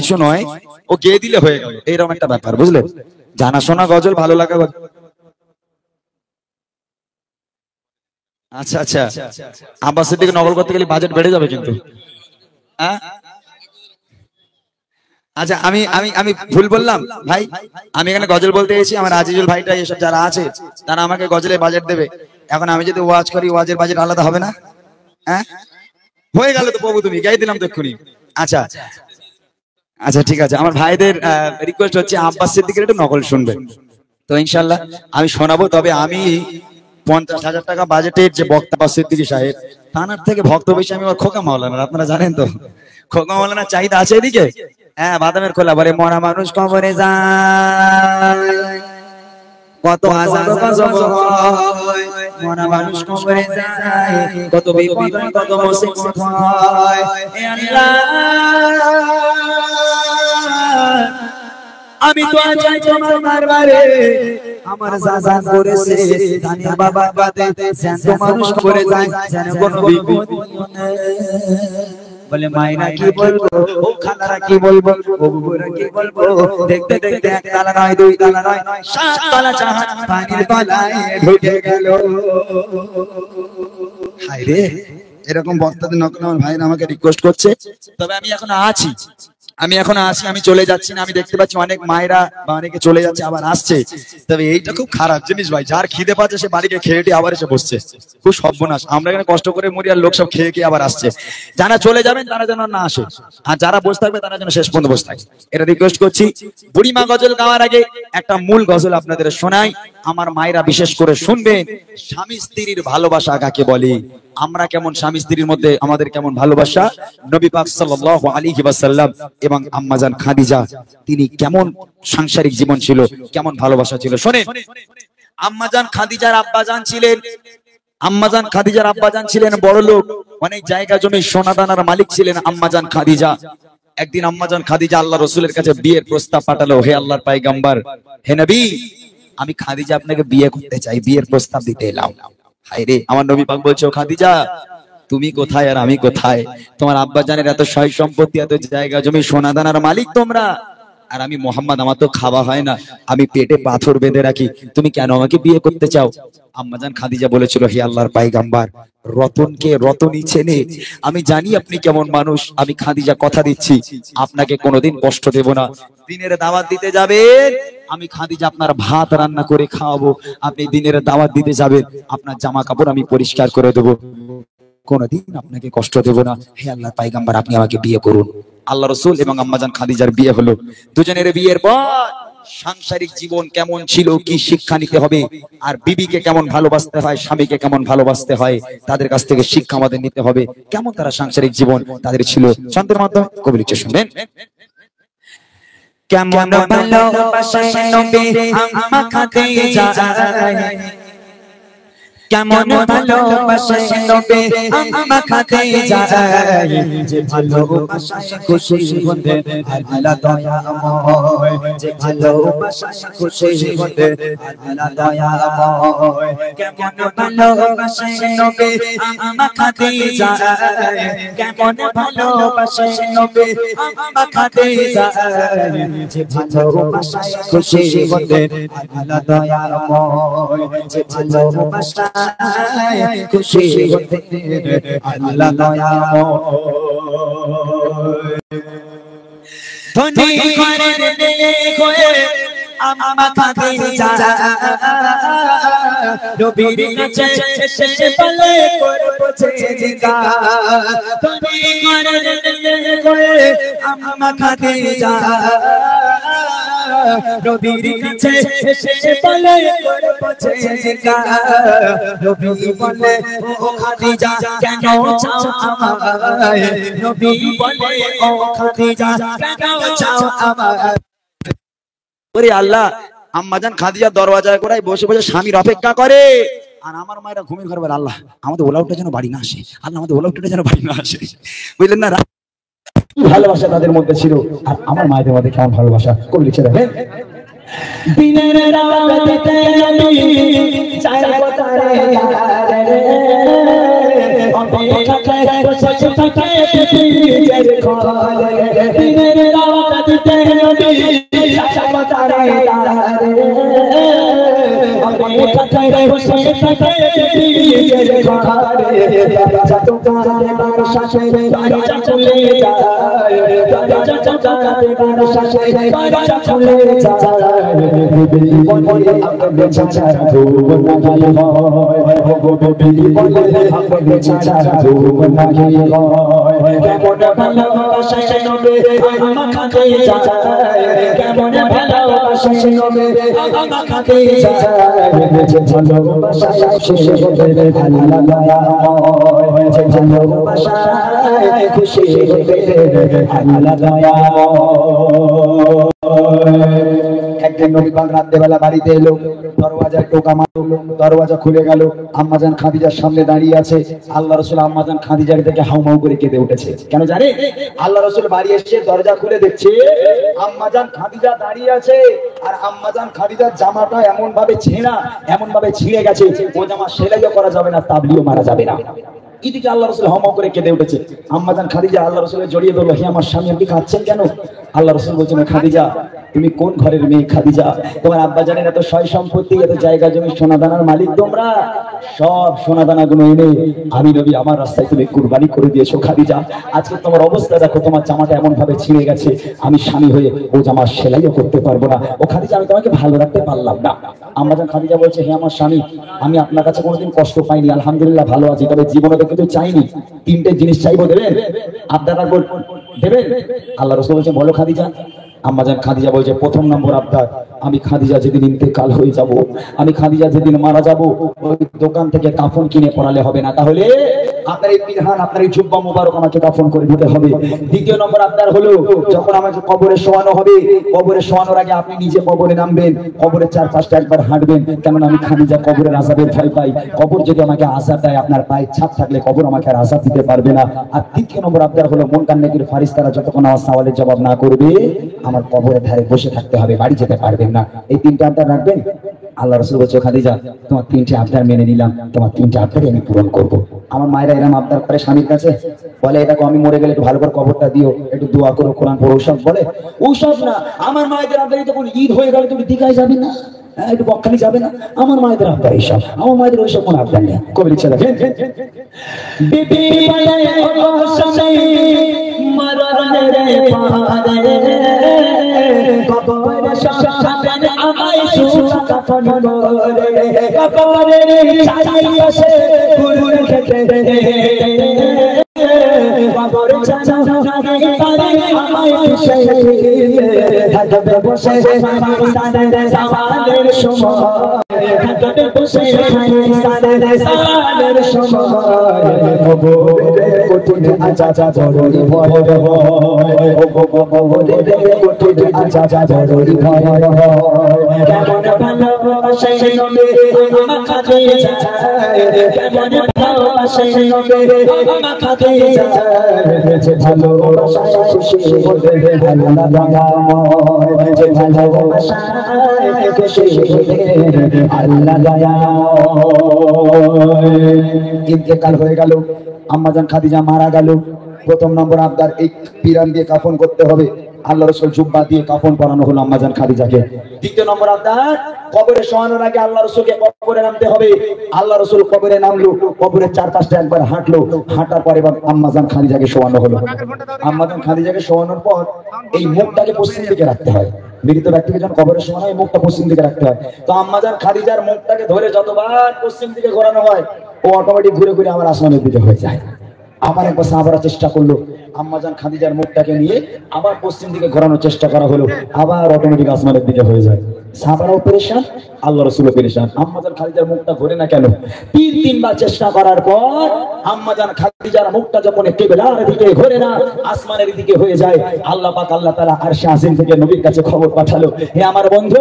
কিছু নয়, ও গেয়ে দিলে হয়ে গেল, এইরকম একটা ব্যাপার, বুঝলে? জানাশোনা গজল, ভালো লাগা। আচ্ছা আচ্ছা, আব্বাসের দিকে নকল করতে গেলে বাজেট বেড়ে যাবে কিন্তু। হ্যাঁ আচ্ছা, আমি আমি আমি ভুল বললাম ভাই। আমি এখানে গজল বলতে এসেছি, আমার আজিজুল ভাইটা এসব যারা আছে তারা আমাকে গজলের বাজেট দেবে। এখন আমি যদি ওয়াজ করি, ওয়াজের বাজেট আলাদা হবে না? হ্যাঁ হয়ে গেল তো প্রভু, তুমি গাই দিলাম তো এক্ষুনি। আচ্ছা আচ্ছা ঠিক আছে, আমার ভাইদের রিকোয়েস্ট হচ্ছে আব্বাস সিদ্দিকের একটু নকল শুনবে তো ইনশাল্লাহ আমি শোনাবো। তবে আমি 50,000 টাকা বাজেটের যে বক্তা আব্বাস সিদ্দিকী সাহেব, তানার থেকে ভক্ত বেশি আমি আমার খোকা মাওলানা, আপনারা জানেন তো খোকা মাওলানা চাহিদা আছে এদিকে। হ্যাঁ বাদামের খোলা বলে মরা মানুষ কবরে যায়, কত আযাব গজব হয়, মরা মানুষ কবরে যায়, কত বিপদ হয়, কত মুসিবত হয়। হে আল্লাহ আমি তো চাই তোমার দরবারে, আমার যা করেছে জানিয়া বাবা বাদে যেন মানুষ কবরে যায়, যেন কোনো বিপদ বলে মায়েরা কি বলবো, ও খালারা কি বলবো, ও বুবুরা কি বলবো, দেখতে দেখতে এক তালা নয়, দুই তালা নয়, 7 তালা জাহান পানির তলায় ঢুকে গেল। হায় রে, এরকম বক্তাদের নকল আমার ভাইরা আমাকে রিকোয়েস্ট করছে। তবে আমি এখন আছি, আমি চলে যাচ্ছি না। আমি দেখতে পাচ্ছি অনেক মায়েরা বা অনেকে চলে যাচ্ছে আবার আসছে। তবে এইটা খুব খারাপ জিনিস ভাই, যার খিদে পাচ্ছে সে বাড়িতে খেয়ে টেয়ে আবার এসে বসছে, খুব সর্বনাশ। আমরা এখানে কষ্ট করে মরি আর লোক সব খেয়ে খেয়ে আবার আসছে। যারা চলে যাবেন তারা যেন না আসে, আর যারা বসে থাকবে তারা যেন শেষ পর্যন্ত বসে থাকে, এটা রিকোয়েস্ট করছি। বুড়িমা গজল গাওয়ার আগে একটা মূল গজল আপনাদের শোনাই, আমার মায়েরা বিশেষ করে শুনবেন। স্বামী স্ত্রীর ভালোবাসা কাকে বলে, আমরা কেমন স্বামী স্ত্রীর মধ্যে আমাদের কেমন ভালোবাসা, নবী পাক সাল্লাল্লাহু আলাইহি ওয়াসাল্লাম এবং আম্মাজান খাদিজা তিনি কেমন সাংসারিক জীবন ছিল, কেমন ভালোবাসা ছিল শোনেন। আম্মাজান খাদিজার আব্বাজান ছিলেন বড় লোক, অনেক জায়গা জমি সোনা দানার মালিক ছিলেন আম্মাজান খাদিজা। একদিন আম্মাজান খাদিজা আল্লাহ রাসূলের কাছে বিয়ের প্রস্তাব পাঠালো, হে আল্লাহর পয়গম্বর, হে নবী, আমি খাদিজা আপনাকে বিয়ে করতে চাই, বিয়ের প্রস্তাব দিতে এলাম। হায় রে, আমার নবী পাক বলছে, ও খাদিজা তুমি কোথায় আর আমি কোথায়? তোমার আব্বাজানের এত সয় সম্পত্তি, এত জায়গা জমি সোনা দানার মালিক তোমরা, আর আমি মোহাম্মদ, আমার তো খাওয়া হয় না, আমি পেটে পাথর বেঁধে রাখি, তুমি কেন আমাকে বিয়ে করতে চাও? আম্মাজান খাদিজা বলেছিল, হে আল্লাহর পয়গম্বর, রতনকে রতনই চেনে, আমি জানি আপনি কেমন মানুষ, আমি খাদিজা কথা দিচ্ছি আপনাকে কোনোদিন কষ্ট দেব না। দিনের দাওয়াত দিতে যাবেন, আমি খাদিজা আপনার ভাত রান্না করে খাওয়াবো, আপনি দিনের দাওয়াত দিতে যাবেন, আপনার জামা কাপড় আমি পরিষ্কার করে দেবো, কোনোদিন আপনাকে কষ্ট দেব না। হে আল্লাহর পয়গম্বর, আপনি আমাকে বিয়ে করুন। আল্লাহ রাসূল এবং আম্মাজান খাদিজার বিয়ে হলো। দুজনের বিয়ের পর সাংসারিক জীবন কেমন ছিল, কি শিক্ষা নিতে হবে, আর বিবিকে কেমন ভালোবাসতে হয়, স্বামীকে কেমন ভালোবাসতে হয়, তাদের কাছ থেকে শিক্ষা আমাদের নিতে হবে, কেমন তারা সাংসারিক জীবন তাদের ছিল। ছন্দের মাধ্যমে কবি লিখছে, শুনবেন। কেমন ভালোবাসে নবী আম্মা খাদিজা, কেমন ভালোবাসে নবী আম্মা খাদিজা, যে ভালোবাসায় খুশি হতে আল্লাহ দয়াময়, যে ভালোবাসায় খুশি হতে আল্লাহ দয়াময়। কেমন ভালোবাসে নবী আম্মা খাদিজা, কেমন ভালোবাসে নবী আম্মা খাদিজা, যে ভালোবাসায় খুশি হতে আল্লাহ দয়াময়, যে ভালোবাসায় খুশি হতে আল্লাহ দয়াময়। ধনী ঘরের মেয়ে হয়ে আম্মা খাদিজা নবীর কাছে এসে বলে করব জিদা, ধনী ঘরের মেয়ে হয়ে আম্মা খাদিজা নবীর কাছে এসে বলে করব জিদা, নবী বলে, ও খাদিজা কেন চাও আমায়, নবী বলে, ও খাদিজা কেন চাও আমায়। ওরে আল্লাহ, আম্মাজান খাদিজা দরওয়াজায় কোরায় বসে বসে স্বামীর অপেক্ষা করে, আর আমার মায়েরা ঘুমিয়ে ঘরে বলে, আল্লাহ আমাদের ওলাউটটা যেন বাড়ি না আসে, আল্লাহ আমাদের ওলাউটটা যেন বাড়ি না আসে। বুঝলেন না, ভালোবাসা তাদের মধ্যে ছিল, আর আমার মায়েদের মধ্যে কেমন ভালোবাসা কবি লিখে দেখেন। দিনের রাত দিতে নবী চায় কথারে রে, অপেক্ষায় বসে থাকে পৃথিবীর খোলে, দিনের রাত একদিন নবী পাক রাত্রেবেলা বাড়িতে এলো, দরওয়াজায় টোকা মারলো, দরওয়াজা খুলে গেল। আম্মাজান খাদিজার সামনে দাঁড়িয়ে আছে। আল্লাহ রাসূল আম্মাজান খাদিজার দেখে হাউমাউ করে কেঁদে উঠেছে। কেন জানে? আল্লাহ রাসূল বাড়ি এসে দরজা খুলে দেখছে আম্মাজান খাদিজা দাঁড়িয়ে আছে, আর আম্মাজান খাদিজার জামাটা এমন ভাবে ছেঁড়া, এমন ভাবে ছিঁড়ে গেছে, ও জামা সেলাইও করা যাবে না, তাবলিও মারা যাবে না। এদিকে আল্লাহ রাসূল হাউমাউ করে কেঁদে উঠেছে। আম্মাজান খাদিজা আল্লাহ রাসূলের জড়িয়ে ধরলো, হে আমার স্বামী, আপনি কাঁদছেন কেন? আল্লাহ রাসূল বলছেন, খাদিজা, তুমি কোন ঘরের মেয়ে খাদিজা? তোমার আব্বা জানেন এত সয় সম্পত্তি, এত জায়গা জমি, সোনা দানার মালিক তোমরা। সব সোনা দানা গুলো এনে আমি নবী আমার রাস্তায় তুমি কুরবানি করে দিয়েছো খাদিজা। আজকে তোমার অবস্থা দেখো, তোমার জামাটা এমন ভাবে ছিঁড়ে গেছে, আমি স্বামী হয়ে ও জামা সেলাইও করতে পারবো না। ও খাদিজা, আমি তোমাকে ভালো রাখতে পারলাম না। আম্মাজান খাদিজা বলছে, হে আমার স্বামী, আমি আপনার কাছে কোনোদিন কষ্ট পাইনি, আলহামদুলিল্লাহ ভালো আছি, তবে জীবনে তো কিন্তু চাইনি। তিনটে জিনিস চাইবো, দেবেন? আবদার দেবেন? আল্লাহ রাসূল বলছে, বলো খাদিজা। আম্মাজান খাদিজা বলছে, প্রথম নম্বর আবদার, আমি খাদিজা যেদিন ইন্তেকাল হয়ে যাব, আমি খাদিজা যেদিন মারা যাব, ওই দোকান থেকে কাফন কিনে পরালে হবে না, তাহলে আপনার এই পিরহান, আপনার এই জুব্বা মুবারক আমাকে কাফন করে দিতে হবে। দ্বিতীয় নম্বর আবদার হলো, যখন আমাকে কবরে শোয়ানো হবে, কবরে শোয়ানোর আগে আপনি নিজে কবরে নামবেন, কবরের চারপাশটা একবার হাঁটবেন, কেননা আমি খাদিজা কবরের আযাবের ভয় পাই। কবর যদি আমাকে আযাব দেয়, আপনার পায়ের ছাপ থাকলে কবর আমাকে আর আযাব দিতে পারবে না। আর তৃতীয় নম্বর আবদার হলো, মুনকার নেকির ফারিস্তারা যতক্ষণ আমার সওয়ালের জবাব না করবে, আমার কবরের ধারে বসে থাকতে হবে, বাড়ি যেতে পারবেন না। এই তিনটা আবদার রাখবেন। আল্লাহ রাসূল বলছে, খাদিজা, তোমার তিনটে আবদার মেনে নিলাম, তোমার তিনটে আবদারই আমি পূরণ করব। আমার মায়েরা এরকম আবদার করে স্বামীর কাছে, বলে এটাকে আমি মরে গেলে একটু ভালো করে কবরটা দিও, একটু দোয়া করো, কোরআন পড়ো, ওসব বলে। ওসব না, আমার মায়েদের আবদার, যখন ঈদ হয়ে গেলে তুমি দীঘায় যাবে না, একটু বকখালি যাবে না, আমার মায়েদের আবদার এইসব। আমার মায়েদের ওইসব কোনো আবদার নেই। কবি লিখছে, দেখেন, বিবি বলে ও স্বামী মরণে রে পারে, কবরে শাহাদাত আমায় সুতা কাফন করে, কবরে চাই আসে গুরুর খেতে, কবরে চাই পারে আমায় শহীদ হাজবে বসে পাকিস্তানের সাওয়ালের সময়, হাজবে বসে পাকিস্তানের সাওয়ালের সময়, কবরে কঠিন আজাব জরুরি ভয় হয়, কবরে কঠিন আজাব জরুরি ভয় হয়, কেমন ভালোবাসে নবী আমার খাদিজা, কেমন ভালোবাসে নবী আমার খাদিজা, যে ভালোবাসায় খুশি হয়ে আল্লাহ দয়াময়, যে ভালোবাসায় খুশি হয়ে আল্লাহ দয়াময়। ইন্তেকাল হয়ে গেল, আম্মাজান খাদিজা মারা গেল। প্রথম নম্বর আবদার, এই পিরান দিয়ে কাফন করতে হবে। আল্লাহ রাসূল জুব্বা দিয়ে কাফন পরানো হলো আম্মাজান খাদিজাকে। দ্বিতীয় নম্বর আবদার, কবরে শোয়ানোর আগে আল্লাহ রাসূলকে কবরে নামতে হবে। আল্লাহ রাসূল কবরে নামলো, কবরের চারপাশটা একবার হাঁটলো, হাঁটার পরে এবার আম্মাজান খাদিজাকে শোয়ানো হলো। আম্মাজান খাদিজাকে শোয়ানোর পর এই মুখটাকে পশ্চিম দিকে রাখতে হয়। মৃত ব্যক্তিকে যখন কবরে শোয়ানো হয়, মুখটা পশ্চিম দিকে রাখতে হয়। তো আম্মাজান খাদিজার মুখটাকে ধরে যতবার পশ্চিম দিকে ঘোরানো হয়, ও অটোমেটিক ঘুরে ঘুরে আমার আসমানের দিকে হয়ে যায়। আবার একবার সাহাবারা চেষ্টা করলো, আম্মাজান খাদিজার মুখটাকে নিয়ে আবার পশ্চিম দিকে ঘোরানোর চেষ্টা করা হলো, আবার অটোমেটিক আসমানের দিকে হয়ে যায়। সাহাবারাও পেরেশান, আল্লাহ রাসূলও পেরেশান। আম্মাজান খাদিজার মুখটা ঘোরে না কেন? তিনবার চেষ্টা করার পর আম্মাজান খাদিজার মুখটা যখন কিবলার দিকে ঘোরে না, আসমানের দিকে হয়ে যায়, আল্লাহ পাক আল্লাহ তাআলা আরশে আজিম থেকে নবীর কাছে খবর পাঠালো, হে আমার বন্ধু,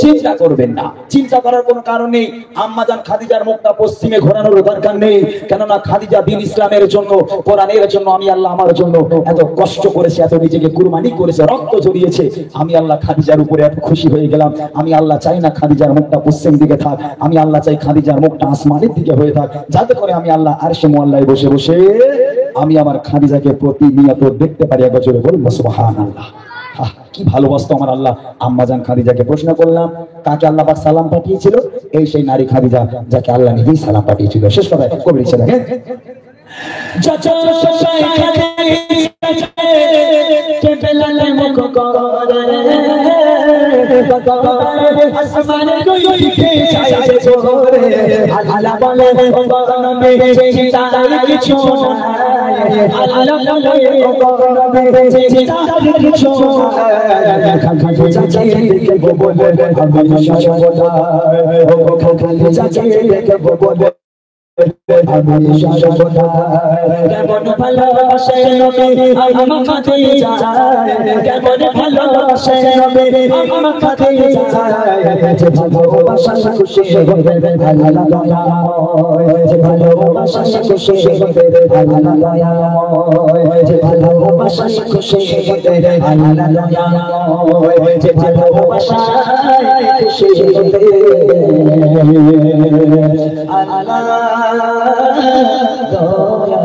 চিন্তা করবেন না, চিন্তা করার কোনো কারণ নেই। আম্মাজান খাদিজার মুখটা পশ্চিমে ঘোরানোর দরকার নেই, কেননা খাদিজা দ্বীন ইসলামের জন্য, কোরআনের জন্য, আমি আল্লাহ আমার জন্য এত কষ্ট করেছে, এত নিজেকে কুরবানি করেছে, রক্ত ঝরিয়েছে। আমি আল্লাহ খাদিজার উপরে এত খুশি হয়ে গেলাম। আমি আল্লাহ চাই না খাদিজার মুখটা পশ্চিম দিকে থাক, আমি আল্লাহ চাই খাদিজার মুখটা আসমানের দিকে হয়ে থাক, যাতে করে আমি আল্লাহ আরশে মুআল্লায় বসে বসে আমি আমার খাদিজাকে প্রতিনিয়ত দেখতে পারি। একবার জোরে বলুন সুবহানাল্লাহ। কি ভালোবাসতো আমার আল্লাহ। আম্মাজান খাদিজাকে প্রশ্ন করলাম কাকে আল্লাহ পাক সালাম পাঠিয়েছিল? এই সেই নারী খাদিজা যাকে আল্লাহ নিজেই সালাম পাঠিয়েছিল। শেষ কথা কবি লিখছে দেখেন, কেমন ভালোবাসে নবী আমার খাদিজা, কেমন ভালোবাসে নবী আমার খাদিজা, যে ভালোবাসা খুশি হবে আল্লাহ দয়াময়, যে ভালোবাসা খুশি হবে আল্লাহ দয়াময়, যে ভালোবাসা খুশি হবে আল্লাহ দয়াময়, যে ভালোবাসা খুশি হবে আল্লাহ দয়াময়।